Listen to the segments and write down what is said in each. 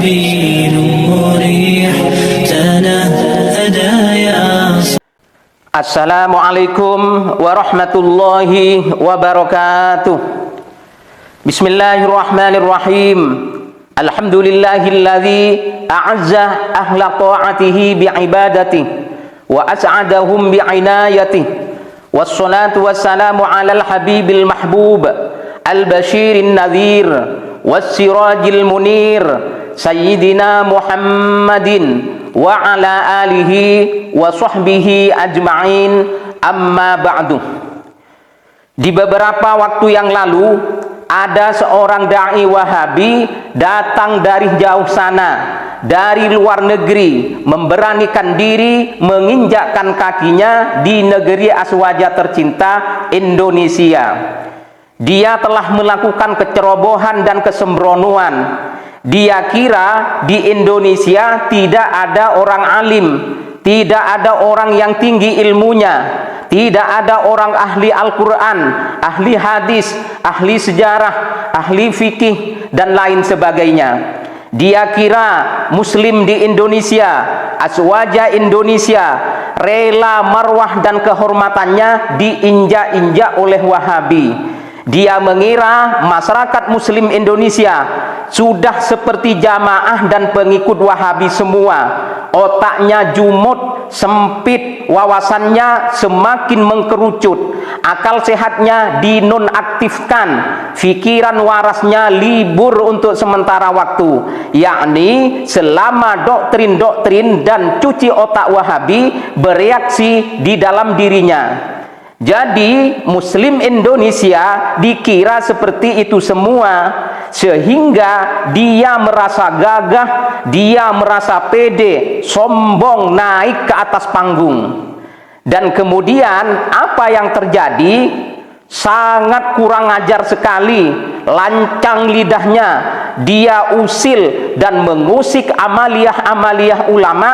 سبيل مريح تنهدى يا Assalamualaikum warahmatullahi wabarakatuh. Bismillahirrahmanirrahim. Alhamdulillahilladzi a'azza ahla ta'atihi bi'ibadatihi wa as'adahum bi'inayatihi. Wassalatu wassalamu ala al-habibil mahbub al-bashirin nadhir was-sirajil munir sayyidina Muhammadin wa ala alihi wa sahbihi ajma'in, amma ba'du. Di beberapa waktu yang lalu ada seorang da'i Wahabi datang dari jauh sana, dari luar negeri, memberanikan diri menginjakkan kakinya di negeri aswaja tercinta Indonesia. Dia telah melakukan kecerobohan dan kesembronoan. Dia kira di Indonesia tidak ada orang alim, tidak ada orang yang tinggi ilmunya, tidak ada orang ahli Al-Quran, ahli hadis, ahli sejarah, ahli fikih, dan lain sebagainya. Dia kira muslim di Indonesia, aswaja Indonesia, rela marwah dan kehormatannya diinjak-injak oleh Wahabi. Dia mengira masyarakat muslim Indonesia sudah seperti jamaah dan pengikut Wahabi semua. Otaknya jumut, sempit, wawasannya semakin mengkerucut, akal sehatnya dinonaktifkan, pikiran warasnya libur untuk sementara waktu, yakni selama doktrin-doktrin dan cuci otak Wahabi bereaksi di dalam dirinya. Jadi muslim Indonesia dikira seperti itu semua, sehingga dia merasa gagah, dia merasa pede, sombong naik ke atas panggung. Dan kemudian apa yang terjadi? Sangat kurang ajar sekali, lancang lidahnya, dia usil dan mengusik amaliyah-amaliyah ulama,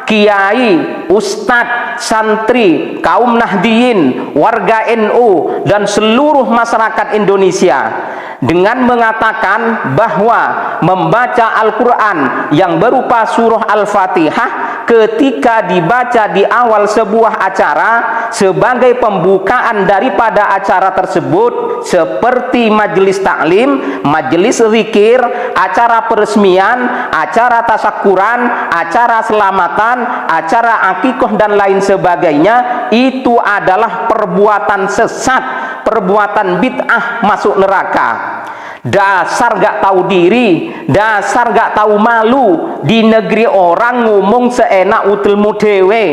kiai, ustadz, santri, kaum Nahdiyin, warga NU, dan seluruh masyarakat Indonesia, dengan mengatakan bahwa membaca Al-Quran yang berupa surah Al-Fatihah ketika dibaca di awal sebuah acara sebagai pembukaan daripada acara tersebut, seperti majelis taklim, majelis zikir, acara peresmian, acara tasyakuran, acara selamatan, acara akikoh, dan lain sebagainya, itu adalah perbuatan sesat, perbuatan bid'ah, masuk neraka. Dasar gak tahu diri, dasar gak tahu malu, di negeri orang ngomong seenak utelmu dewe,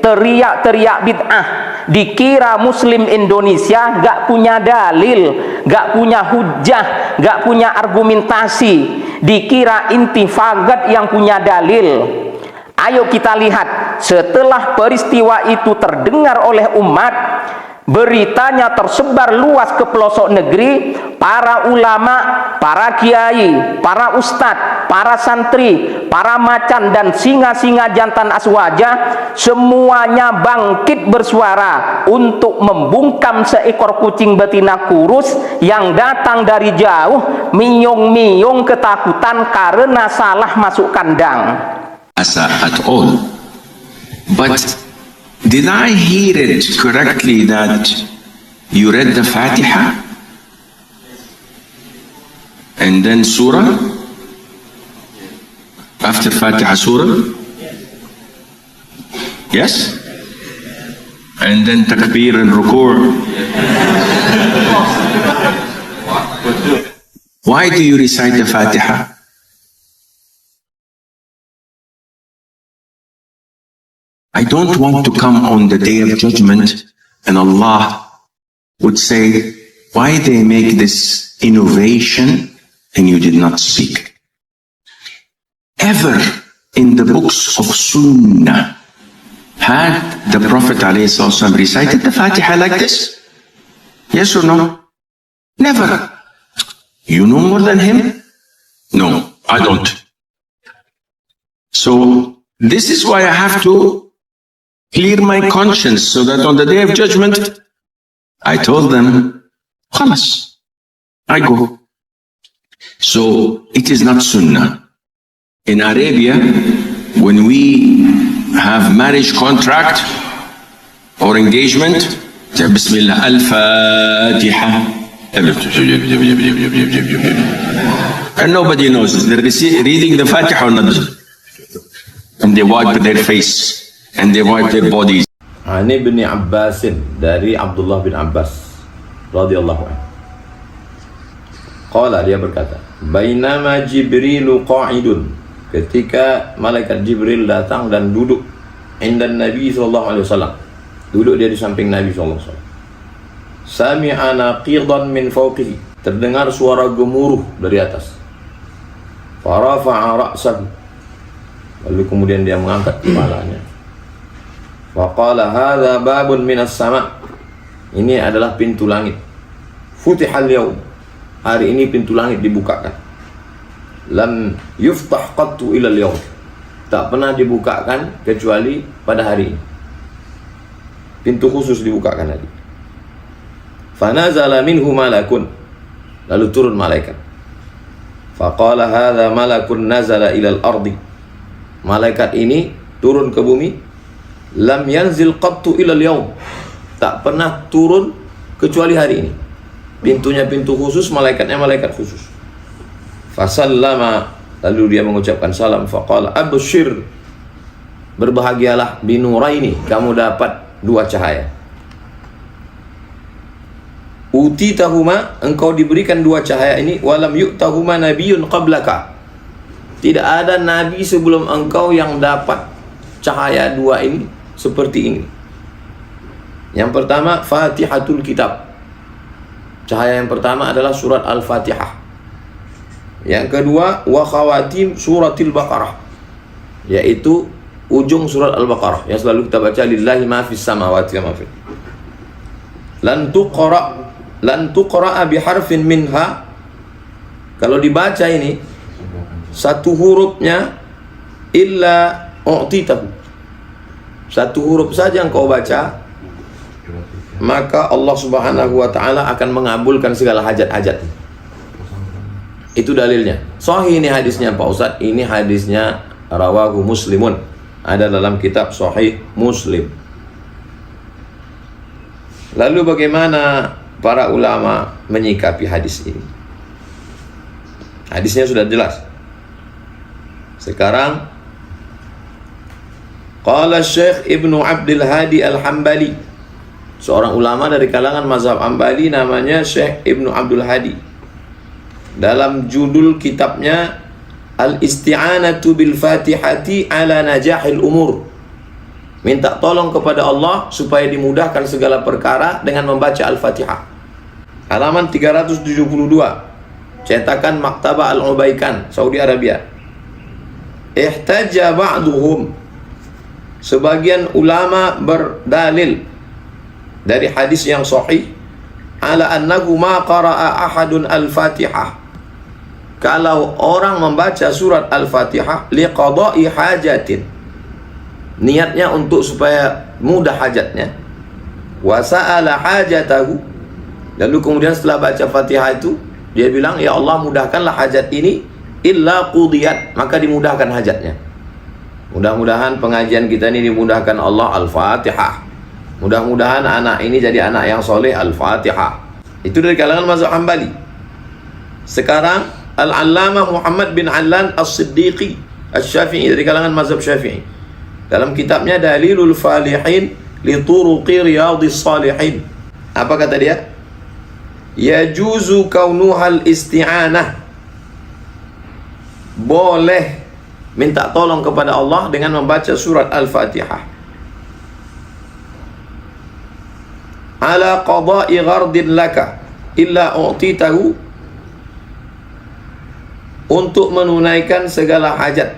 teriak-teriak bid'ah. Dikira muslim Indonesia gak punya dalil, gak punya hujah, gak punya argumentasi, dikira intifagat yang punya dalil. Ayo kita lihat, setelah peristiwa itu terdengar oleh umat, beritanya tersebar luas ke pelosok negeri, para ulama, para kiai, para ustadz, para santri, para macan, dan singa-singa jantan aswaja, semuanya bangkit bersuara untuk membungkam seekor kucing betina kurus yang datang dari jauh, miung-miung ketakutan karena salah masuk kandang. At all. But did I hear it correctly that you read the Fatiha and then Surah? After Fatiha, Surah? Yes? And then Takbir and Rukur? Why do you recite the Fatiha? I don't want to come on the day of judgment and Allah would say, why they make this innovation and you did not speak? Ever in the books of Sunnah had the Prophet ﷺ recited the Fatiha like this? Yes or no? Never. You know more than him? No, I don't. So this is why I have to clear my conscience, so that on the day of judgment, I told them, Khalas, I go. So it is not Sunnah. In Arabia, when we have marriage contract or engagement, Bismillah, Al-Fatiha. And nobody knows. They're reading the Fatiha or not. And they wipe their face and they wipe their bodies. Ani bin Abbasin, dari Abdullah bin Abbas radhiyallahu anhu. Qala, dia berkata, bainama Jibrilu qa'idun, ketika malaikat Jibril datang dan duduk indan Nabi sallallahu alaihi wasallam, duduk dia di samping Nabi sallallahu alaihi wasallam. Sami'a naqidan min fawqihi, terdengar suara gemuruh dari atas. Farafa'a ra'sahu, lalu kemudian dia mengangkat kepalanya. Faqala hadza babun minas sama', ini adalah pintu langit. Futihal yaum, hari ini pintu langit dibukakan. Lam yuftah qattu ilal yaum, tak pernah dibukakan kecuali pada hari ini. Pintu khusus dibukakan hari. Fanazala minhu malakun, lalu turun malaikat. Faqala hadza malakun nazala ilal ardi, malaikat ini turun ke bumi. Lam yanzil qattu ilal yaum, tak pernah turun kecuali hari ini. Pintunya pintu khusus, malaikatnya malaikat khusus. Fasallama, lalu dia mengucapkan salam. Faqala abshir, berbahagialah, binuraini, kamu dapat dua cahaya. Utitahuma, engkau diberikan dua cahaya ini. Walam yu'tahuma nabiyyun qablaka, tidak ada nabi sebelum engkau yang dapat cahaya dua ini seperti ini. Yang pertama, Fatihatul Kitab, cahaya yang pertama adalah surat Al-Fatihah. Yang kedua, wa khawatim suratil Baqarah, yaitu ujung surat Al-Baqarah yang selalu kita baca, lillahi ma fis samawati wa ma fil. Lan tuqra'a biharfin minha, kalau dibaca ini satu hurufnya, illa u'titahu, satu huruf saja engkau baca, maka Allah Subhanahu wa ta'ala akan mengabulkan segala hajat-hajat. Itu dalilnya. Sahih ini hadisnya Pak Ustadz, ini hadisnya rawahu Muslimun, ada dalam kitab Sahih Muslim. Lalu bagaimana para ulama menyikapi hadis ini? Hadisnya sudah jelas. Sekarang qala Syekh Ibnu Abdul Hadi Al-Hambali, seorang ulama dari kalangan mazhab Hambali, namanya Syekh Ibnu Abdul Hadi. Dalam judul kitabnya Al-Isti'anatu bil Fatihati ala najahil umur, minta tolong kepada Allah supaya dimudahkan segala perkara dengan membaca Al-Fatihah. Halaman 372, cetakan Maktabah Al-Ubaikan, Saudi Arabia. Ihtajja ba'duhum, sebagian ulama berdalil dari hadis yang sahih, ala annahu ma qara'a ahadun al-Fatihah, kalau orang membaca surat Al-Fatihah liqada'i hajatin, niatnya untuk supaya mudah hajatnya, wa sa'ala hajatahu, lalu kemudian setelah baca Fatihah itu dia bilang, ya Allah mudahkanlah hajat ini, illa qudiyat, maka dimudahkan hajatnya. Mudah-mudahan pengajian kita ini dimudahkan Allah. Al-Fatihah. Mudah-mudahan anak ini jadi anak yang soleh. Al-Fatihah. Itu dari kalangan mazhab Hambali. Sekarang Al-Allamah Muhammad bin Allan As-Siddiqi Asy-Syafi'i, dari kalangan mazhab Syafi'i, dalam kitabnya Dalilul Falihin li Turuqi Riyadhis Salihin, apa kata dia? Yajuzu kaunuhal isti'anah, boleh minta tolong kepada Allah dengan membaca surat Al-Fatihah. Ala qada'i ghardin laka illa u'titahu, untuk menunaikan segala hajat.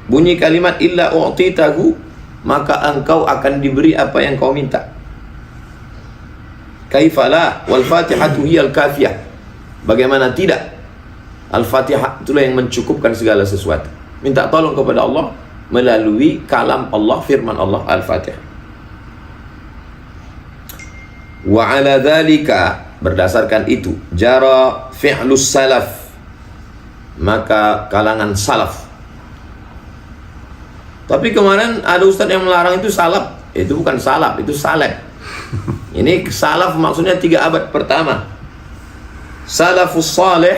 Bunyi kalimat illa u'titahu, maka engkau akan diberi apa yang kau minta. Kaifala wal Fatihatu hiyal kafiyah, bagaimana tidak, Al-Fatihah itulah yang mencukupkan segala sesuatu. Minta tolong kepada Allah melalui kalam Allah, firman Allah, Al-Fatihah. Wa ala dzalika, berdasarkan itu, jara fi'lus salaf, maka kalangan salaf Tapi kemarin ada ustadz yang melarang itu salaf. Itu bukan salaf, itu salaf. Ini salaf maksudnya 3 abad pertama. Salafus salih,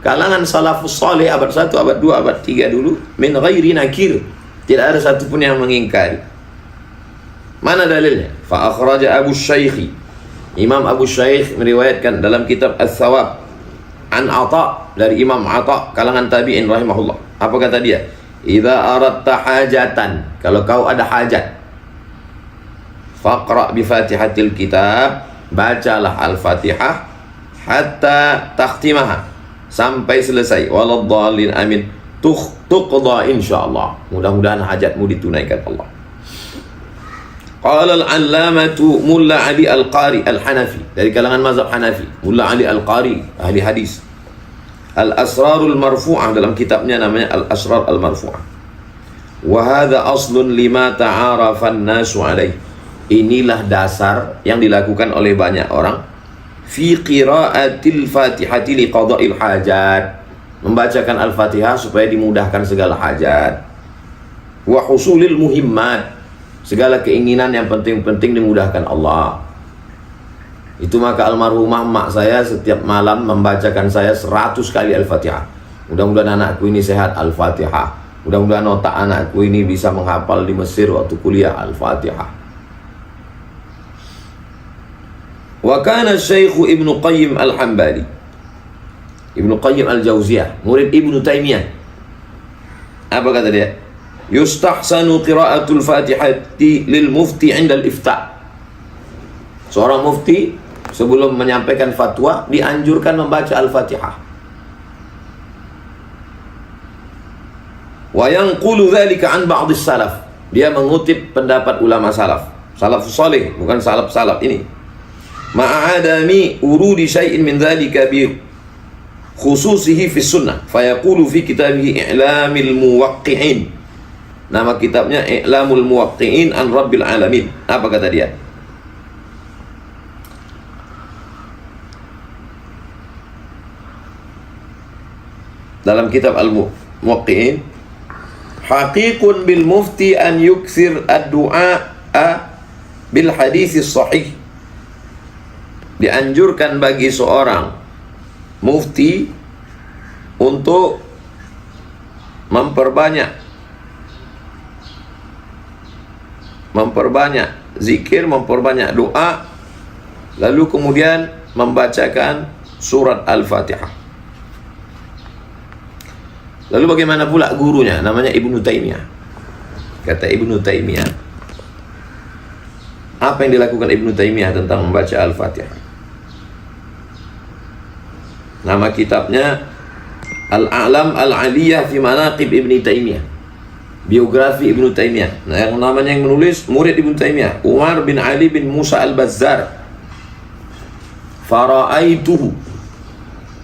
kalangan salafus salih abad 1, abad 2, abad 3 dulu, min ghairi nakir. Tidak ada satupun yang mengingkari. Mana dalilnya? Fa akhraja Abu Syaikh. Imam Abu Syaikh meriwayatkan dalam kitab Ats-Tsawab an Atha, dari Imam Atha kalangan tabi'in rahimahullah. Apa kata dia? Idza aradta hajatan, kalau kau ada hajat, faqra bi Fatihatil kitab, bacalah Al-Fatihah hatta takhtimaha, sampai selesai. Waladhdallin, amin. Tuqda insyaallah. Mudah-mudahan hajatmu ditunaikan Allah. Qala al-allamatu Mulla Ali Al-Qari Al-Hanafi, dari kalangan mazhab Hanafi, Mulla Ali Al-Qari, ahli hadis. Al-Asrarul Marfu'ah, dalam kitabnya namanya Al-Asrar Al-Marfu'ah. Wa hadha aslun lima ta'arafan nasu alaih. Inilah dasar yang dilakukan oleh banyak orang fi qira'atil Fatihati liqada'il hajat, membacakan Al-Fatihah supaya dimudahkan segala hajat. Wa husulil muhimmat, segala keinginan yang penting-penting dimudahkan Allah. Itu maka almarhumah mak saya setiap malam membacakan saya 100 kali Al-Fatihah. Mudah-mudahan anakku ini sehat, Al-Fatihah. Mudah-mudahan otak anakku ini bisa menghafal di Mesir waktu kuliah, Al-Fatihah. Wa kana Syekh Ibnu Qayyim Al-Hambali, Ibnu Qayyim Al-Jauziyah, murid Ibnu Taimiyah. Apa kata dia? Yustahsanu qira'atul Fatihati lil mufti 'inda al-ifta'. Seorang mufti sebelum menyampaikan fatwa dianjurkan membaca Al-Fatihah. Wa yanqulu dzalika an ba'd salaf. Dia mengutip pendapat ulama salaf. Salafus salih, bukan salaf-salaf ini. Ma'adami urudi syai'in min dzalika bi khususihi fi sunnah. Fayaqulu fi kitabihi I'lamil Muwaqqi'in. Nama kitabnya I'lamul Muwaqqi'in an Rabbil Alamin. Apa kata dia? Dalam kitab Al-Muwaqqi'in, haqiqun bil mufti an yuksir ad-du'a bil hadis sahih. Dianjurkan bagi seorang mufti untuk memperbanyak zikir, memperbanyak doa, lalu kemudian membacakan surat Al-Fatihah. Lalu bagaimana pula gurunya? Namanya Ibnu Taimiyah. Kata Ibnu Taimiyah, apa yang dilakukan Ibnu Taimiyah tentang membaca Al-Fatihah? Nama kitabnya Al-A'lam Al-Aliyah fi Manaqib Ibnu Taimiyah, biografi Ibnu Taimiyah. Nah, yang namanya yang menulis murid Ibnu Taimiyah, Umar bin Ali bin Musa Al-Bazzar. Fara'aituhu,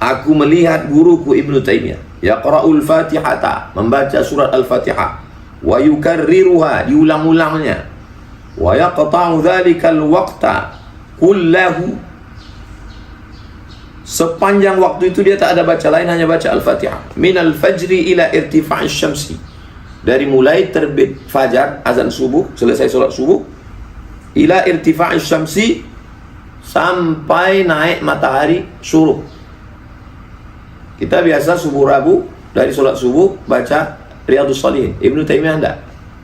aku melihat guruku Ibnu Taimiyah, yaqra'ul Fatihata, membaca surat Al-Fatihah, wa yukarriruha, diulang-ulangnya, wa yaqta'u dhalikal waqta kullahu, sepanjang waktu itu dia tak ada baca lain, hanya baca Al-Fatihah. Minal fajri ila irtifa'is syamsi, dari mulai terbit fajar, azan subuh, selesai solat subuh, ila irtifa'is syamsi, sampai naik matahari syuruk. Kita biasa subuh Rabu, dari solat subuh baca Riyadhus Shalihin. Ibnu Taimiyah enggak,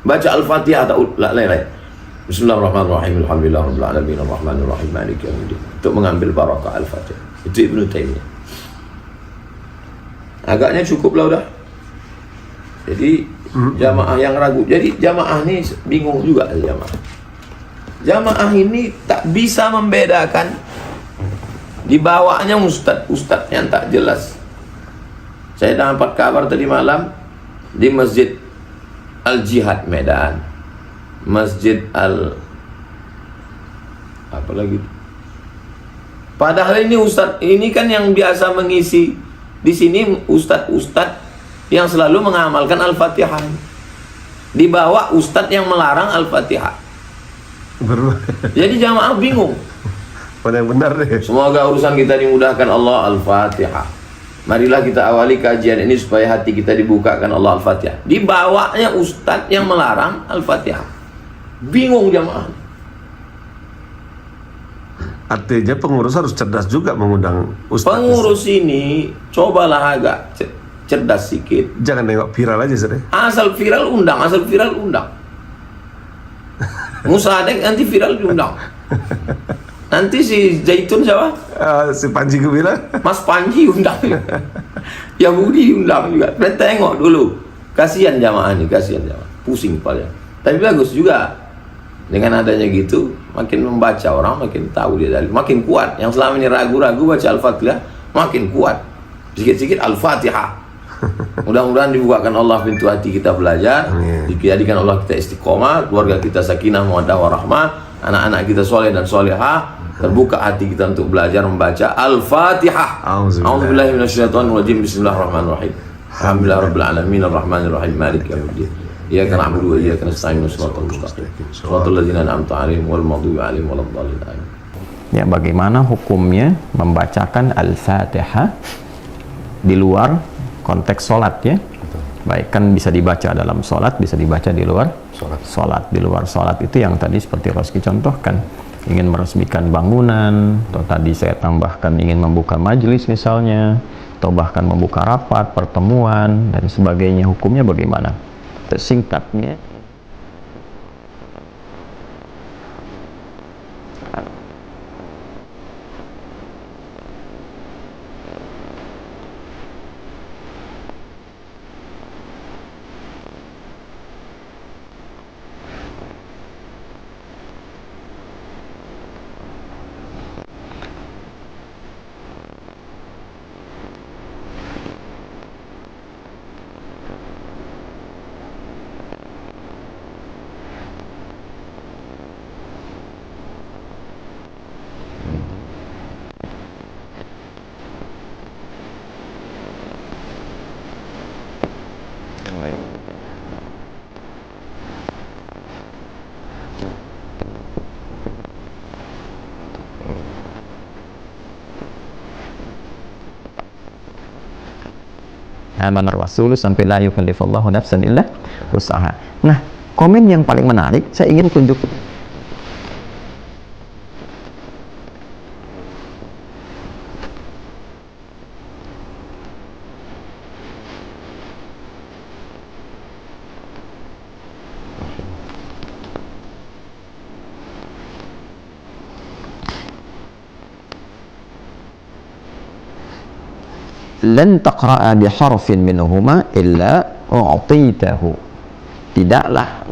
baca Al-Fatihah tak lain-lain. Bismillahirrahmanirrahim, alhamdulillahirabbil alamin, arrahmanir rahim, maliki yaumiddin, untuk mengambil barakah Al-Fatihah. Itu Ibnu Taimiyah. Agaknya cukup lah udah. Jadi jamaah yang ragu, jadi jamaah ini bingung juga. Jamaah ini tak bisa membedakan, dibawanya ustadz yang tak jelas. Saya dapat kabar tadi malam di Masjid Al-Jihad Medan, Masjid apa lagi? Padahal ini ustadz ini kan yang biasa mengisi di sini, ustadz yang selalu mengamalkan Al-Fatihah. Dibawa ustadz yang melarang Al-Fatihah. Jadi jamaah bingung. Mana yang benar deh. Semoga urusan kita dimudahkan Allah. Al-Fatihah. Marilah kita awali kajian ini supaya hati kita dibukakan Allah. Al-Fatihah. Dibawanya ustadz yang melarang Al-Fatihah. Bingung jamaah. Artinya pengurus harus cerdas juga mengundang ustadz. Pengurus ini cobalah agak cerdas sedikit. Jangan nengok viral aja sih. Asal viral undang, asal viral undang. Musadek nanti viral diundang. Nanti si Zaitun siapa? Si Panji gue bilang. Mas Panji undang. Yahudi undang juga. Dan tengok dulu. Kasihan jamaah ini, kasihan jamaah. Pusing kepala. Tapi bagus juga. Dengan adanya gitu, makin membaca orang, makin tahu dia dalil, makin kuat. Yang selama ini ragu-ragu baca Al-Fatihah, makin kuat. Sikit-sikit Al-Fatihah. Mudah-mudahan dibukakan Allah pintu hati kita belajar, dijadikan Allah kita istiqomah, keluarga kita sakinah, mawaddah, warahmah, anak-anak kita soleh dan solehah, terbuka hati kita untuk belajar membaca Al-Fatihah. A'udzubillahi minasyaitonir rajim. Bismillahirrahmanirrahim. Alhamdulillahirabbil alamin arrahmanir rahim maliki yaumiddin. Iyyaka na'budu wa iyyaka nasta'in shiratal mustaqim. Shiratal ladzina an'amta 'alaihim wal maghdubi 'alaihim waladdallin. Amin. Ya, bagaimana hukumnya membacakan Al-Fatihah di luar konteks sholat ya? Baik, kan bisa dibaca dalam sholat, bisa dibaca di luar sholat. Di luar sholat itu yang tadi seperti Roski contohkan, ingin meresmikan bangunan, atau tadi saya tambahkan ingin membuka majelis misalnya, atau bahkan membuka rapat, pertemuan, dan sebagainya. Hukumnya bagaimana? Singkatnya, amanar rasulu sampai la yukallifullahu nafsan illa usaha. Nah, komen yang paling menarik saya ingin tunjuk. Lan taqra'a biharfin minhuma illa u'titahu. Tidaklah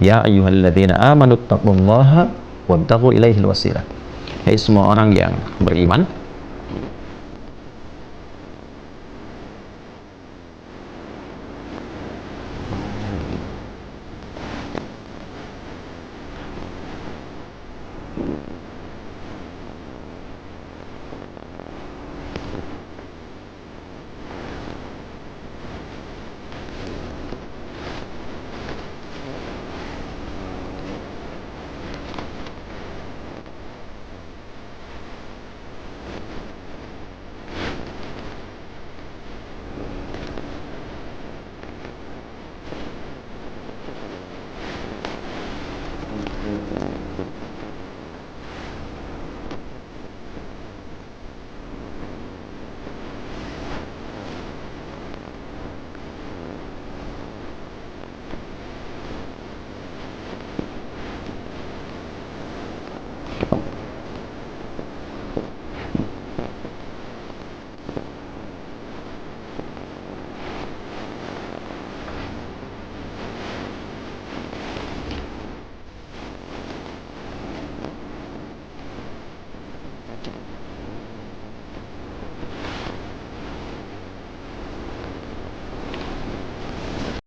ya ayyuhalladzina amanu taqullaha wabtaghu ilaihil wasilah. Hai semua orang yang beriman,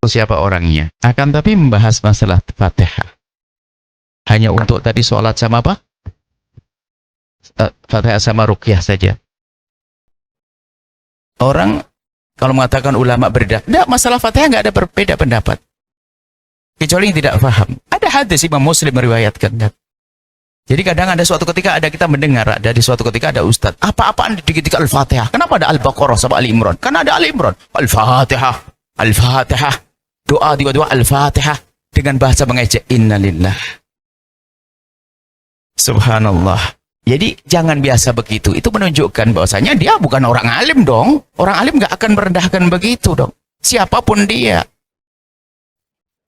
siapa orangnya. Akan tapi membahas masalah Fatihah hanya untuk tadi sholat sama apa? Fatihah sama ruqyah saja. Orang kalau mengatakan ulama berbeda, enggak, masalah Fatihah enggak ada berbeda pendapat. Kecuali yang tidak paham. Ada hadis Imam Muslim meriwayatkan. Jadi kadang ada suatu ketika ada kita mendengar, ada di suatu ketika ada ustaz, apa-apaan dikit-dikit Al-Fatihah. Kenapa ada Al-Baqarah sama Ali Imran? Karena ada Ali Imran. Al-Fatihah, Al-Fatihah. Doa tiba-tiba Al-Fatihah dengan bahasa mengejek. Innalillah. Subhanallah. Jadi jangan biasa begitu. Itu menunjukkan bahwasanya dia bukan orang alim dong. Orang alim nggak akan merendahkan begitu dong. Siapapun dia.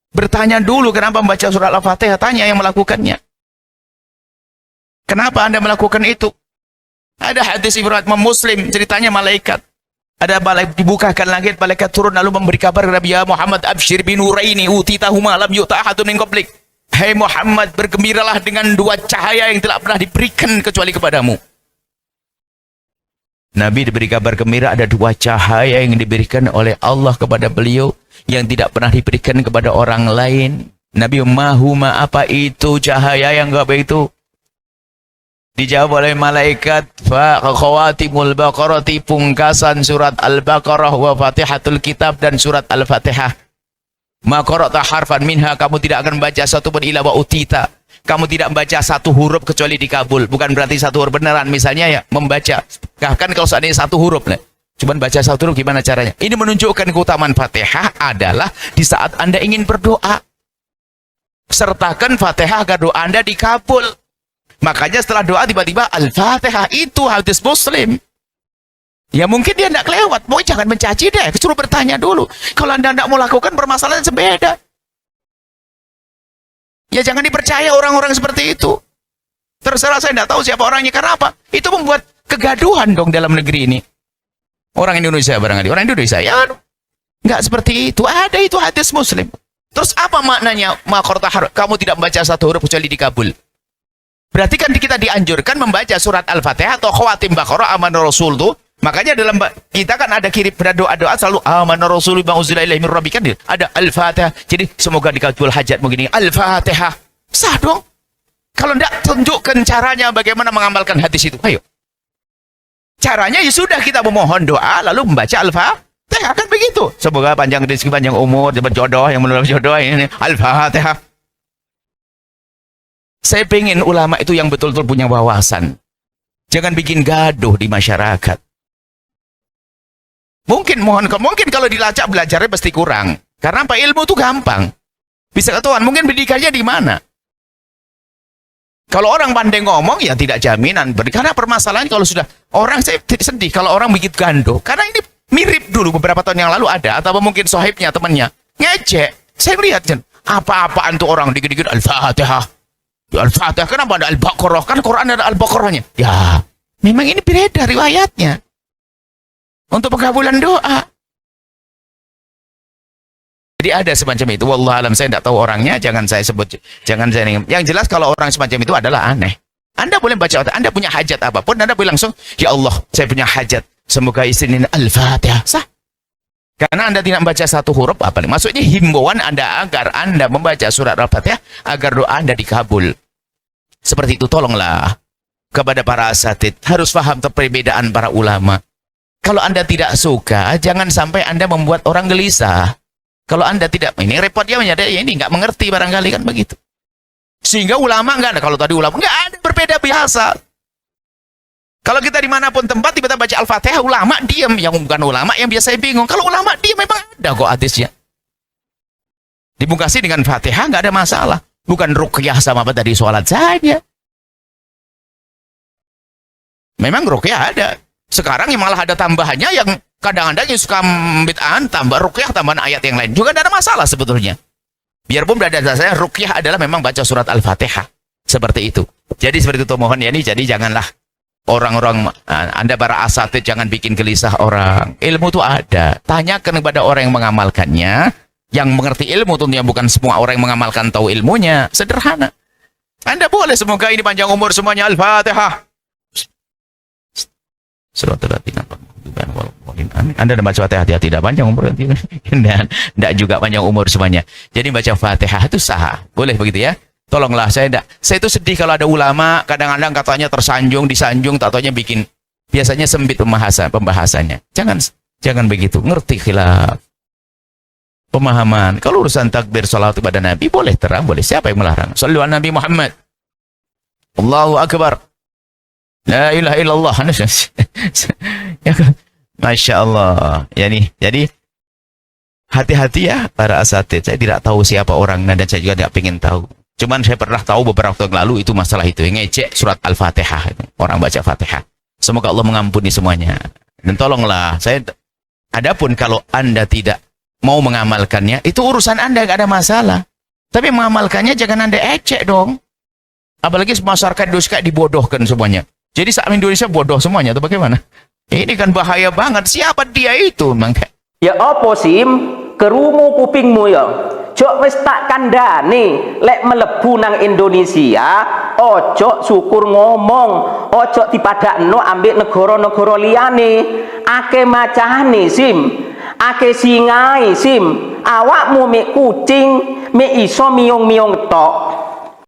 Bertanya dulu kenapa membaca surat Al-Fatihah. Tanya yang melakukannya. Kenapa Anda melakukan itu? Ada hadis riwayat Muslim, ceritanya malaikat. Ada malaikat dibukakan langit, malaikat turun lalu memberi kabar kepada Nabi Muhammad, absyir binuraini utitahuma lam yu'ta ahadun min qablik. Hai Muhammad, bergembiralah dengan dua cahaya yang tidak pernah diberikan kecuali kepadamu. Nabi diberi kabar gembira ada dua cahaya yang diberikan oleh Allah kepada beliau yang tidak pernah diberikan kepada orang lain. Nabi, mahuma, apa itu cahaya yang apa itu? Dijawab oleh malaikat, fa khawatimul baqarati, pungkasan surat Al-Baqarah, wa Fatihatul Kitab, dan surat Al-Fatihah. Ma qara'ta harfan minha, kamu tidak akan membaca satu pun illa wa utita. Kamu tidak membaca satu huruf kecuali dikabul. Bukan berarti satu huruf beneran, misalnya ya membaca. Bahkan kalau seandainya satu huruf, cuman baca satu huruf, gimana caranya? Ini menunjukkan keutamaan Fatihah adalah di saat Anda ingin berdoa, sertakan Fatihah agar doa Anda dikabul. Makanya setelah doa tiba-tiba Al-Fatihah, itu hadis Muslim. Ya mungkin dia tidak kelewat, boy jangan mencaci deh, suruh bertanya dulu. Kalau Anda tidak mau lakukan, permasalahan sebeda. Ya jangan dipercaya orang-orang seperti itu. Terserah, saya tidak tahu siapa orangnya, karena apa? Itu membuat kegaduhan dong dalam negeri ini. Orang Indonesia barangkali, orang Indonesia ya nggak seperti itu. Ada itu hadis Muslim. Terus apa maknanya? Kamu tidak membaca satu huruf kecuali dikabul. Berarti kan kita dianjurkan membaca surat Al-Fatihah atau khawatim Baqarah, aman Rasul tuh. Makanya dalam kita kan ada kirim doa-doa selalu aman Rasul bima unzila ilaihi min rabbika, kan ada Al-Fatihah. Jadi semoga dikabul hajatmu gini. Al-Fatihah. Sah dong. Kalau enggak, tunjukkan caranya bagaimana mengamalkan hadis itu. Ayo. Caranya ya sudah, kita memohon doa lalu membaca Al-Fatihah, kan begitu. Semoga panjang rezeki, panjang umur, dapat jodoh, yang menurut jodoh ini Al-Fatihah. Saya pengen ulama itu yang betul-betul punya wawasan. Jangan bikin gaduh di masyarakat. Mungkin kalau dilacak belajarnya pasti kurang. Karena apa? Ilmu itu gampang. Bisa ketahuan, mungkin pendidikannya di mana. Kalau orang pandai ngomong, ya tidak jaminan. Karena permasalahan kalau sudah, orang saya sedih kalau orang begitu gaduh. Karena ini mirip dulu beberapa tahun yang lalu ada, atau mungkin sohibnya, temannya. Ngejek. Saya lihat, apa-apaan tuh orang dikit-dikit Al-Fatihah. Al-Fatihah, kenapa ada Al-Baqarah? Kan Quran ada Al-Baqarahnya. Ya, memang ini beredar riwayatnya. Untuk pengabulan doa. Jadi ada semacam itu. Wallah alam, saya tidak tahu orangnya, jangan saya sebut. Yang jelas kalau orang semacam itu adalah aneh. Anda boleh baca, Anda punya hajat apapun, Anda boleh langsung, ya Allah, saya punya hajat. Semoga isinya Al-Fatihah. Sah. Karena Anda tidak membaca satu huruf, apa? Maksudnya himbauan Anda agar Anda membaca surat Al-Fatihah agar doa Anda dikabul. Seperti itu, tolonglah kepada para asatid harus paham perbedaan para ulama. Kalau Anda tidak suka, jangan sampai Anda membuat orang gelisah. Kalau Anda tidak, ini repot dia menyadari, ini nggak mengerti barangkali, kan begitu. Sehingga ulama nggak ada. Kalau tadi ulama nggak ada, berbeda biasa. Kalau kita dimanapun tempat tiba-tiba baca Al-Fatihah, ulama diam. Yang bukan ulama yang biasa bingung. Kalau ulama diam, memang ada kok hadisnya. Dibungkasi dengan Fatihah nggak ada masalah. Bukan ruqyah sama apa tadi, sholat saja. Memang ruqyah ada. Sekarang yang malah ada tambahannya yang kadang-kadang yang suka bid'ah, tambah ruqyah, tambahan ayat yang lain. Juga tidak ada masalah sebetulnya. Biarpun berada dasarnya ruqyah adalah memang baca surat Al-Fatihah. Seperti itu. Jadi seperti itu mohon ya ini. Jadi janganlah orang-orang, Anda para asatid jangan bikin gelisah orang. Ilmu itu ada. Tanyakan kepada orang yang mengamalkannya. Yang mengerti ilmu tentunya, bukan semua orang yang mengamalkan tahu ilmunya. Sederhana. Anda boleh, semoga ini panjang umur semuanya. Al-Fatihah. Surat Al-Fatihah. Anda baca Fatihah tidak panjang umur nanti. Tidak juga panjang umur semuanya. Jadi baca Fatihah itu sah. Boleh begitu ya? Tolonglah saya itu sedih kalau ada ulama kadang-kadang katanya tersanjung, disanjung, tak taunya bikin biasanya sempit pembahasannya. Jangan begitu. Ngerti khilaf. Pemahaman. Kalau urusan takbir salawat kepada Nabi boleh terang, boleh. Siapa yang melarang? Shallu ala Nabi Muhammad. Allahu Akbar. La ilaha illallah. Masya Allah. Jadi hati-hati ya para asatidz. Saya tidak tahu siapa orangnya dan saya juga tidak ingin tahu. Cuman saya pernah tahu beberapa waktu yang lalu itu masalah itu. Yang ngecek surat Al-Fatihah. Orang baca Fatihah. Semoga Allah mengampuni semuanya. Dan tolonglah. Adapun kalau Anda tidak mau mengamalkannya, itu urusan Anda, nggak ada masalah. Tapi mengamalkannya jangan Anda ecek dong. Apalagi masyarakat Indonesia dibodohkan semuanya. Jadi saat Indonesia bodoh semuanya, atau bagaimana? Ini kan bahaya banget. Siapa dia itu? Ya apa sim? Kerungu kupingmu ya. Jok wis tak kandhani lek melebu nang Indonesia, ojo syukur ngomong, ojo dipadakno ambek negara-negara liyane. Ake macane sim, ake singai sim. Awakmu mek kucing, mek iso miung-miung tok.